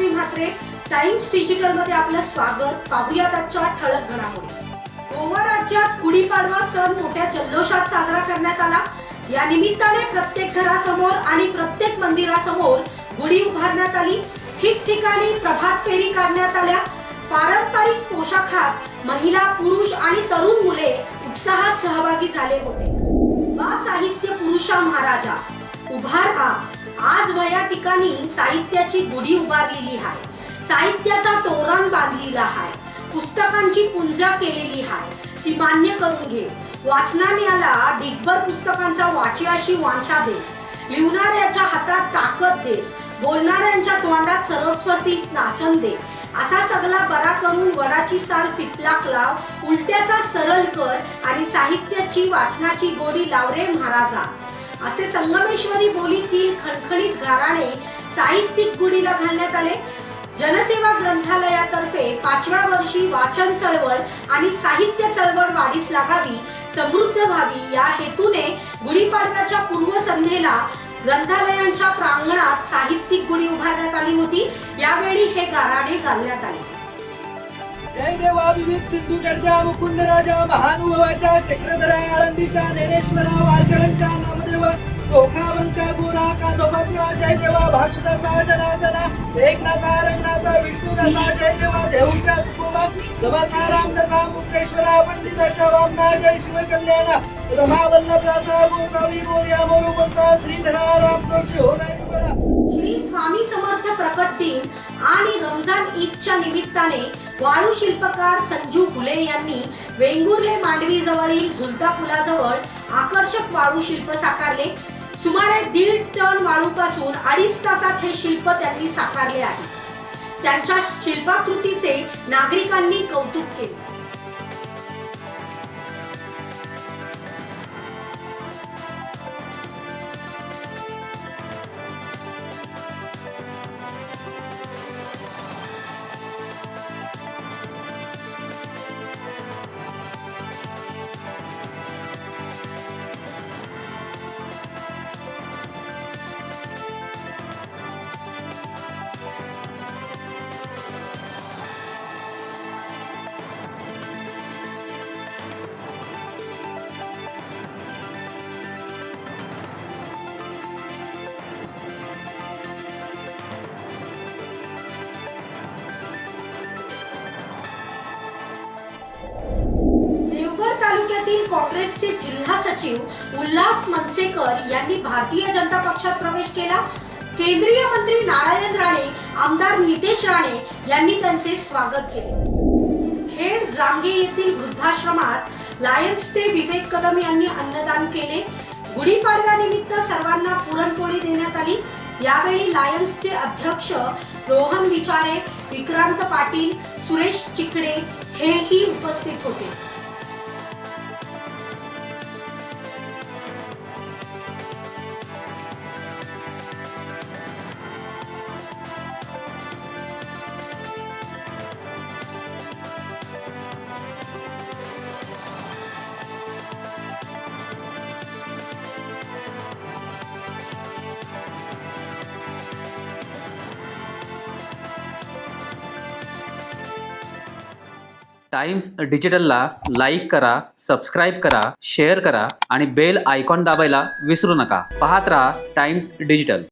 Jayashree Mhatre, times digital मध्ये आपलं स्वागत। पाहूयात आजच्या ठळक घडामोडी। गोवा राज्यात गुढीपाडवा सण मोठ्या जल्लोषात साजरा करण्यात आला। या निमित्ताने प्रत्येक घरासमोर आणि प्रत्येक मंदिरासमोर गुढी उभारण्यात आली। ठिकठिकाणी प्रभात फेरी काढण्यात आल्या। पारंपरिक पोशाखात महिला, पुरुष आणि तरुण मुले उत्साहात सहभागी झाले होते। वा साहित्य पुरुषा महाराजा उभा राहा। आज वया ठिकाणी साहित्याची गुढी उभारलेली आहे। साहित्याचा तोरण बांधलेला आहे। पुस्तकांची पूजा केलेली आहे, ती मान्य करून घे। वाचनालयाला ढिगभर पुस्तकांचा वाचयाशी वांछा दे। लिहणाऱ्याच्या हातात ताकद दे। बोलणाऱ्यांच्या तोंडात सरस्वतीत नाचन दे। असा सगळा बरा करून वडाची साल पिपलाक लाव। उलट्याचा सरळ कर आणि साहित्याची वाचनाची गोडी लाव रे महाराजा। असे संगमेश्वरी बोलीतील खणखणीत गाराणे साहित्यिक गुढीला घालण्यात आले। जनसेवा ग्रंथालयातर्फे 5व्या वर्षी वाचन चळवळ आणि साहित्य चळवळ वाढीस लागावी, समृद्ध व्हावी या हेतूने गुढीपाडव्याच्या पूर्वसंध्येला ग्रंथालयांच्या प्रांगणात साहित्यिक गुढी उभारण्यात आली होती। यावेळी हे गाराणे घालण्यात आले। जय देवा विवेक सिंधू गर्जा मुकुंद राजा महानुभावाच्या चक्रधरा आळंदीच्या ज्ञानेश्वरा वारकऱ्यांच्या नामदेव चोखावंका गोरा कांदोपत्रा जय देवा भागुदासा जनार्दना एकनाथा रंगनाथा विष्णुदासा जय देवा देऊच्या तुकोबा समर्था रामदासा मुक्तेश्वरा पंडिताच्या वामना जय शिवकल्याण रमावल्लभदासा गोसावी मोर्या मोरुपंता श्रीधरा रामदोषी होराय श्री स्वामी समर्थ प्रकट दिन आणि रमजान ईदच्या निमित्ताने वाळू शिल्पकार संजू फुले यांनी वेंगुर्ले मांडवी जवळील झुलता पुलाजवळ आकर्षक वाळू शिल्प साकारले। सुमारे 1.5 टन वाळूपासून 2.5 तासात हे शिल्प त्यांनी साकारले आहे। त्यांच्या शिल्पाकृतीचे नागरिकांनी कौतुक केले। तालुक्यातील काँग्रेसचे जिल्हा सचिव उल्हास मनसेकर यांनी भारतीय जनता पक्षात प्रवेश केला। केंद्रीय मंत्री नारायण राणे, आमदार नितेश राणे यांनी त्यांचे स्वागत केले। खेड जामगे येथील वृद्धाश्रमात लायन्सचे विवेक कदम यांनी अन्नदान केले। गुढीपाडव्यानिमित्त सर्वांना पुरणपोळी देण्यात आली। यावेळी लायन्सचे अध्यक्ष रोहन विचारे, विक्रांत पाटील, सुरेश चिकडे हेही उपस्थित होते। टाइम्स डिजिटलला लाईक करा, सबस्क्राईब करा, शेअर करा आणि बेल आयकॉन दाबायला विसरू नका। पाहत रहा टाइम्स डिजिटल।